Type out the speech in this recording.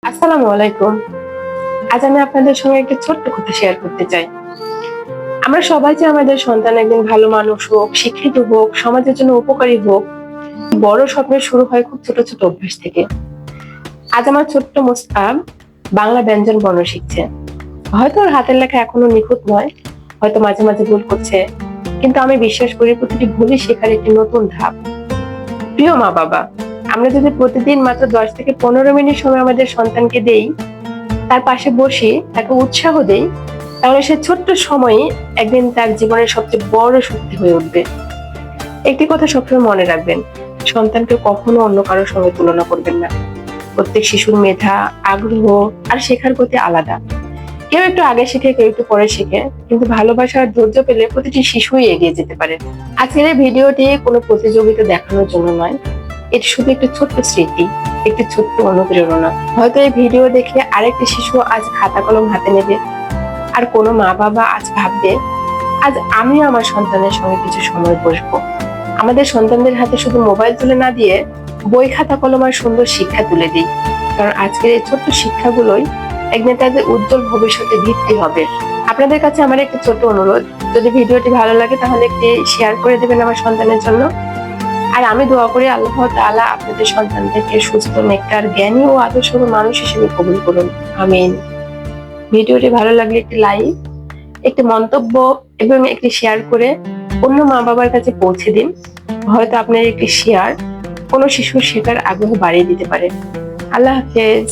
আসসালামু আলাইকুম। আজ আমি আপনাদের সঙ্গে একটা ছোট্ট কথা শেয়ার করতে চাই। আমরা সবাই চাই আমাদের সন্তান একদিন ভালো মানুষ হোক, শিক্ষিত হোক, সমাজের জন্য উপকারী হোক। বড় স্বপ্নের শুরু হয় খুব ছোট ছোট অভ্যাস থেকে। আজ আমার ছোট্ট মুস্কান বাংলা ব্যঞ্জন বর্ণ শিখছে। হয়তো ওর হাতের লেখা এখনো নিখুঁত নয়, হয়তো মাঝে মাঝে ভুল করছে, কিন্তু আমি বিশ্বাস করি প্রতিটি ভুলই শেখার একটি নতুন ধাপ। প্রিয় মা বাবা, আমরা যদি প্রতিদিন মাত্র 10 থেকে 15 মিনিট সময় আমাদের সন্তানকে দেই, তার পাশে বসি, তাকে উৎসাহ দেই, তাহলে সে ছোট্ট সময়ে একদিন তার জীবনের সবচেয়ে বড় শক্তি হয়ে উঠবে। একটি কথা সবসময় মনে রাখবেন, সন্তানকে কখনো অন্য কারোর সঙ্গে তুলনা করবেন না। প্রত্যেক শিশুর মেধা, আগ্রহ আর শেখার গতি আলাদা। কেউ একটু আগে শেখে, কেউ একটু পরে শেখে, কিন্তু ভালোবাসা আর ধৈর্য পেলে প্রতিটি শিশুই এগিয়ে যেতে পারে। আজকের এই ভিডিওটি কোনো প্রতিযোগিতা দেখানোর জন্য নয়, এটি শুধু একটি ছোট্ট স্মৃতি, একটি ছোট্ট অনুপ্রেরণা। হয়তো এই ভিডিও দেখে আরেকটি শিশু আজ খাতা কলম হাতে নেবে, আর কোনো মা বাবা আজ ভাববে, আজ আমিও আমার সন্তানের সঙ্গে কিছু সময় বসবো। আমাদের সন্তানদের হাতে শুধু মোবাইল তুলে না দিয়ে বই, খাতা, কলম আর সুন্দর শিক্ষা তুলে দিই, কারণ আজকের এই ছোট্ট শিক্ষাগুলোই একদিন তাদের উজ্জ্বল ভবিষ্যতে ভিত্তি হবে। আপনাদের কাছে আমার একটি ছোট অনুরোধ, যদি ভিডিওটি ভালো লাগে তাহলে একটি শেয়ার করে দেবেন আমার সন্তানের জন্য। আর আমি দোয়া করি আল্লাহ তাআলা আপনাদের সন্তানদেরকে সুস্থ, নেককার, জ্ঞানী ও আদর্শবান মানুষ হিসেবে কবুল করুন। আমিন। ভিডিওটি ভালো লাগলে একটি লাইক, একটি মন্তব্য এবং একটি শেয়ার করে অন্য মা বাবার কাছে পৌঁছে দিন। হয়তো আপনার একটি শেয়ার কোনো শিশুর শেখার আগ্রহ বাড়িয়ে দিতে পারে। আল্লাহ হাফেজ।